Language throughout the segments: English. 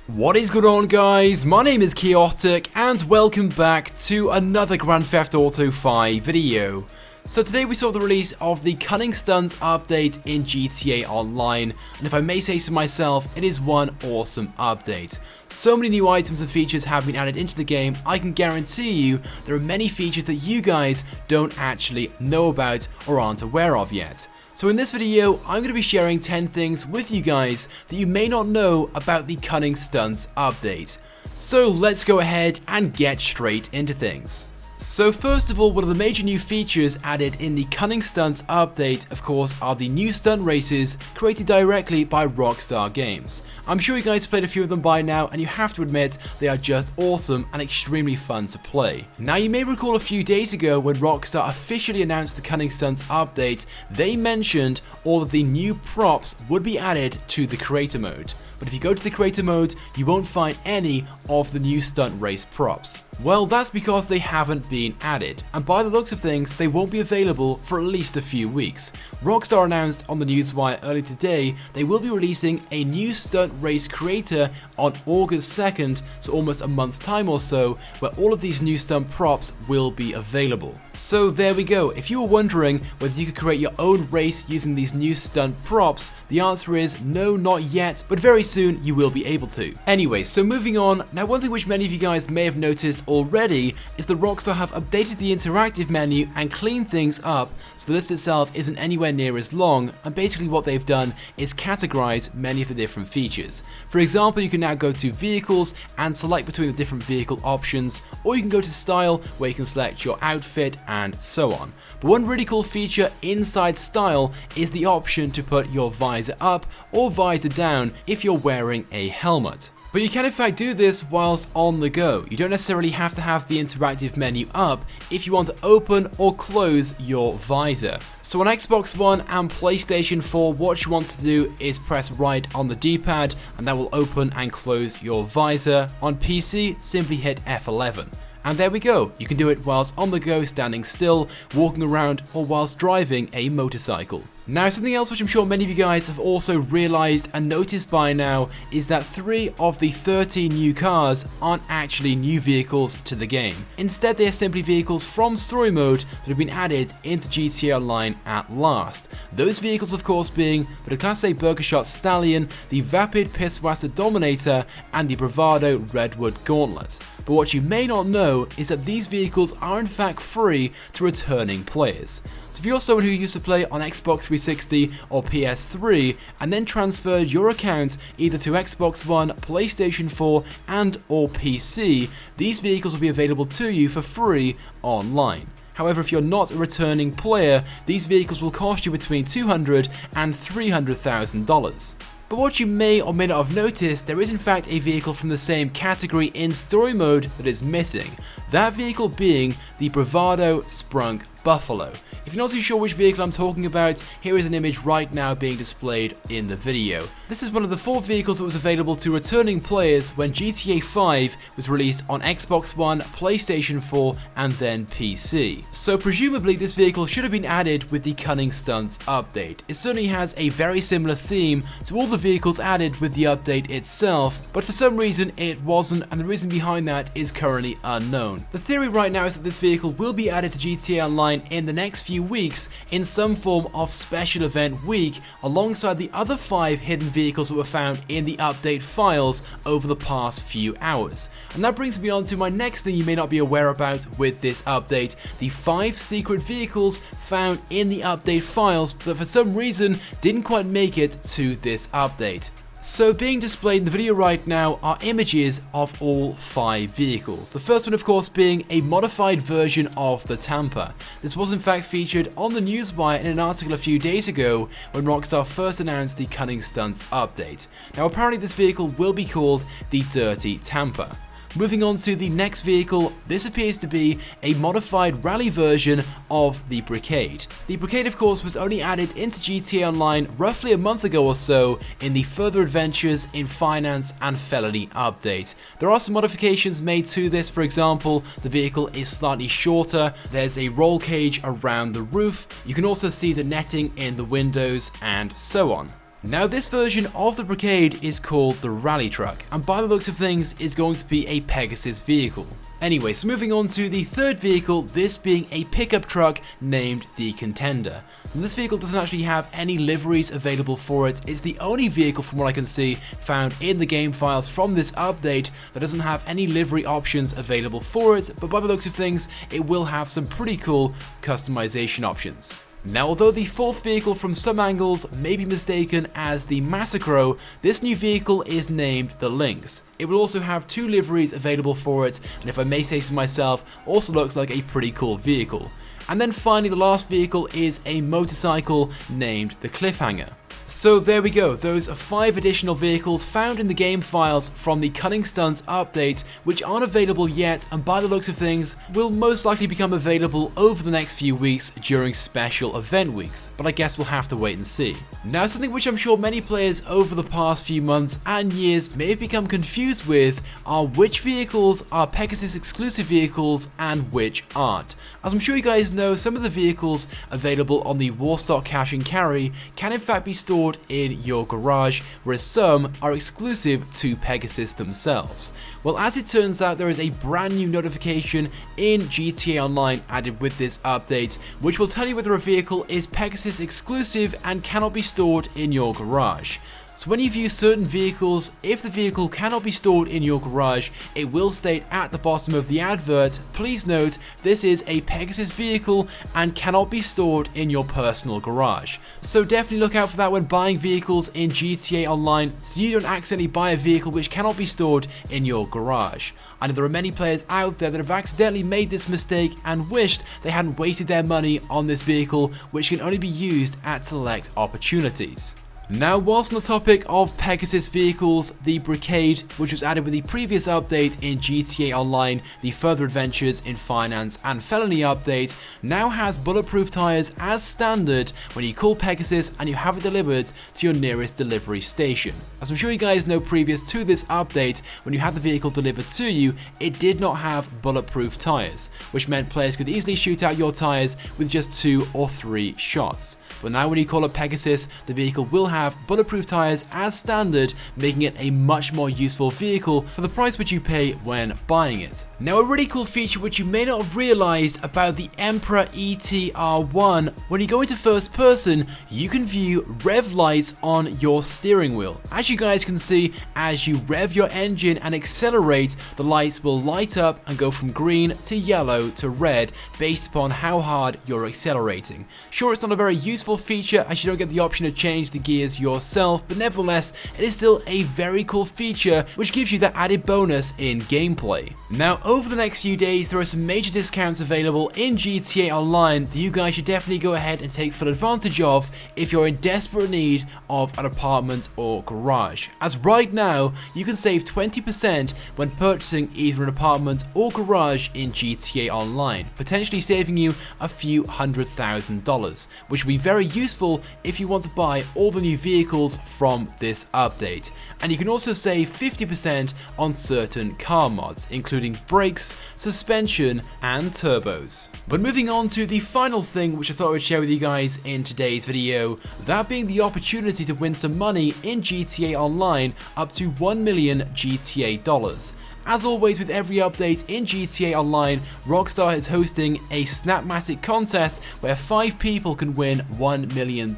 What is going on, guys? My name is Chaotic and welcome back to another Grand Theft Auto 5 video. So today we saw the release of the Cunning Stunts update in GTA Online, and if I may say so myself, it is one awesome update. So many new items and features have been added into the game, I can guarantee you there are many features that you guys don't actually know about or aren't aware of yet. So in this video, I'm going to be sharing 10 things with you guys that you may not know about the Cunning Stunts update. So let's go ahead and get straight into things. So first of all, one of the major new features added in the Cunning Stunts update, of course, are the new stunt races created directly by Rockstar Games. I'm sure you guys played a few of them by now, and you have to admit they are just awesome and extremely fun to play. Now, you may recall a few days ago when Rockstar officially announced the Cunning Stunts update, they mentioned all of the new props would be added to the creator mode. But if you go to the creator mode, you won't find any of the new stunt race props. Well, that's because they haven't been added, and by the looks of things, they won't be available for at least a few weeks. Rockstar announced on the newswire earlier today they will be releasing a new stunt race creator on August 2nd, so almost a month's time or so, where all of these new stunt props will be available. So there we go. If you were wondering whether you could create your own race using these new stunt props, the answer is no, not yet, but very soon you will be able to. Anyway, so moving on. Now, one thing which many of you guys may have noticed already is that Rockstar have updated the interactive menu and cleaned things up so the list itself isn't anywhere near as long, and basically what they've done is categorize many of the different features. For example, you can now go to vehicles and select between the different vehicle options, or you can go to style where you can select your outfit and so on. But one really cool feature inside style is the option to put your visor up or visor down if you're wearing a helmet. But you can in fact do this whilst on the go. You don't necessarily have to have the interactive menu up if you want to open or close your visor. So on Xbox One and PlayStation 4, what you want to do is press right on the D-pad and that will open and close your visor. On PC, simply hit F11. And there we go, you can do it whilst on the go, standing still, walking around, or whilst driving a motorcycle. Now, something else which I'm sure many of you guys have also realized and noticed by now is that 3 of the 13 new cars aren't actually new vehicles to the game. Instead, they are simply vehicles from story mode that have been added into GTA Online at last. Those vehicles, of course, being the Class A Burger Shot Stallion, the Vapid Pisswasser Dominator, and the Bravado Redwood Gauntlet. But what you may not know is that these vehicles are in fact free to returning players. So if you're someone who used to play on Xbox 360 or PS3 and then transferred your account either to Xbox One, PlayStation 4 and or PC, these vehicles will be available to you for free online. However, if you're not a returning player, these vehicles will cost you between $200,000 and $300,000. But what you may or may not have noticed, there is in fact a vehicle from the same category in story mode that is missing. That vehicle being the Bravado Sprunk Buffalo. If you're not too sure which vehicle I'm talking about, here is an image right now being displayed in the video. This is one of the 4 vehicles that was available to returning players when GTA 5 was released on Xbox One, PlayStation 4 and then PC. So presumably this vehicle should have been added with the Cunning Stunts update. It certainly has a very similar theme to all the vehicles added with the update itself, but for some reason it wasn't, and the reason behind that is currently unknown. The theory right now is that this vehicle will be added to GTA Online in the next few weeks in some form of special event week alongside the other 5 hidden vehicles that were found in the update files over the past few hours. And that brings me on to my next thing you may not be aware about with this update, the 5 secret vehicles found in the update files that for some reason didn't quite make it to this update. So being displayed in the video right now are images of all 5 vehicles. The first one, of course, being a modified version of the Tampa. This was in fact featured on the newswire in an article a few days ago when Rockstar first announced the Cunning Stunts update. Now apparently this vehicle will be called the Dirty Tampa. Moving on to the next vehicle, this appears to be a modified rally version of the Brigade. The Brigade, of course, was only added into GTA Online roughly a month ago or so in the Further Adventures in Finance and Felony update. There are some modifications made to this. For example, the vehicle is slightly shorter, there's a roll cage around the roof, you can also see the netting in the windows and so on. Now this version of the Brigade is called the Rally Truck, and by the looks of things is going to be a Pegasus vehicle. Anyway, so moving on to the third vehicle, this being a pickup truck named the Contender. And this vehicle doesn't actually have any liveries available for it. It's the only vehicle, from what I can see, found in the game files from this update that doesn't have any livery options available for it, but by the looks of things, it will have some pretty cool customization options. Now, although the fourth vehicle from some angles may be mistaken as the Massacro, this new vehicle is named the Lynx. It will also have 2 liveries available for it, and if I may say so myself, also looks like a pretty cool vehicle. And then finally, the last vehicle is a motorcycle named the Cliffhanger. So there we go, those are 5 additional vehicles found in the game files from the Cunning Stunts update, which aren't available yet, and by the looks of things will most likely become available over the next few weeks during special event weeks, but I guess we'll have to wait and see. Now, something which I'm sure many players over the past few months and years may have become confused with are which vehicles are Pegasus exclusive vehicles and which aren't. As I'm sure you guys know, some of the vehicles available on the Warstock Cash and Carry can in fact be stored in your garage, whereas some are exclusive to Pegasus themselves. Well, as it turns out, there is a brand new notification in GTA Online added with this update, which will tell you whether a vehicle is Pegasus exclusive and cannot be stored in your garage. So when you view certain vehicles, if the vehicle cannot be stored in your garage, it will state at the bottom of the advert, please note this is a Pegasus vehicle and cannot be stored in your personal garage. So definitely look out for that when buying vehicles in GTA Online, so you don't accidentally buy a vehicle which cannot be stored in your garage. I know there are many players out there that have accidentally made this mistake and wished they hadn't wasted their money on this vehicle, which can only be used at select opportunities. Now, whilst on the topic of Pegasus vehicles, the Brigade, which was added with the previous update in GTA Online, the Further Adventures in Finance and Felony update, now has Bulletproof Tires as standard when you call Pegasus and you have it delivered to your nearest delivery station. As I'm sure you guys know, previous to this update, when you had the vehicle delivered to you, it did not have Bulletproof Tires, which meant players could easily shoot out your tires with just 2 or 3 shots. But now when you call up Pegasus, the vehicle will have Bulletproof Tires as standard, making it a much more useful vehicle for the price which you pay when buying it. Now, a really cool feature which you may not have realized about the Emperor ETR1, when you go into first person, you can view rev lights on your steering wheel. As you guys can see, as you rev your engine and accelerate, the lights will light up and go from green to yellow to red based upon how hard you're accelerating. Sure, it's not a very useful feature as you don't get the option to change the gears yourself, but nevertheless, it is still a very cool feature which gives you that added bonus in gameplay. Now, over the next few days, there are some major discounts available in GTA Online that you guys should definitely go ahead and take full advantage of if you're in desperate need of an apartment or garage. As right now, you can save 20% when purchasing either an apartment or garage in GTA Online, potentially saving you a few $100,000, which will be very useful if you want to buy all the new vehicles from this update. And you can also save 50% on certain car mods, including brakes, suspension, and turbos. But moving on to the final thing which I thought I would share with you guys in today's video, that being the opportunity to win some money in GTA Online up to 1 million GTA dollars. As always with every update in GTA Online, Rockstar is hosting a Snapmatic contest where 5 people can win $1 million.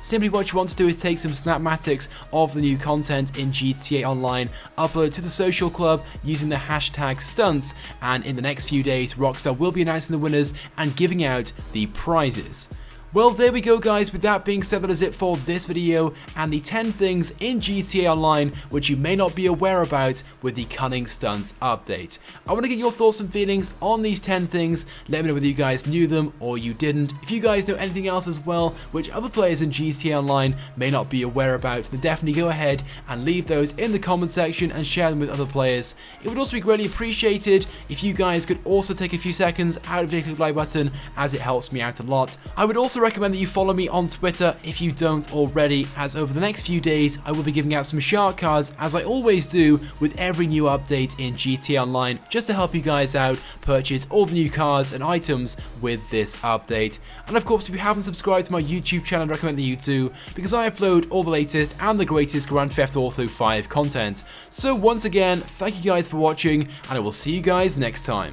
Simply what you want to do is take some Snapmatics of the new content in GTA Online, upload to the social club using the hashtag stunts, and in the next few days Rockstar will be announcing the winners and giving out the prizes. Well, there we go guys. With that being said, that is it for this video and the 10 things in GTA Online which you may not be aware about with the Cunning Stunts update. I want to get your thoughts and feelings on these 10 things. Let me know whether you guys knew them or you didn't. If you guys know anything else as well which other players in GTA Online may not be aware about, then definitely go ahead and leave those in the comment section and share them with other players. It would also be greatly appreciated if you guys could also take a few seconds out of the like button, as it helps me out a lot. I would also also recommend that you follow me on Twitter if you don't already, as over the next few days I will be giving out some shark cards, as I always do with every new update in GTA Online, just to help you guys out purchase all the new cars and items with this update. And of course, if you haven't subscribed to my YouTube channel, I recommend that you do, because I upload all the latest and the greatest Grand Theft Auto 5 content. So once again, thank you guys for watching, and I will see you guys next time.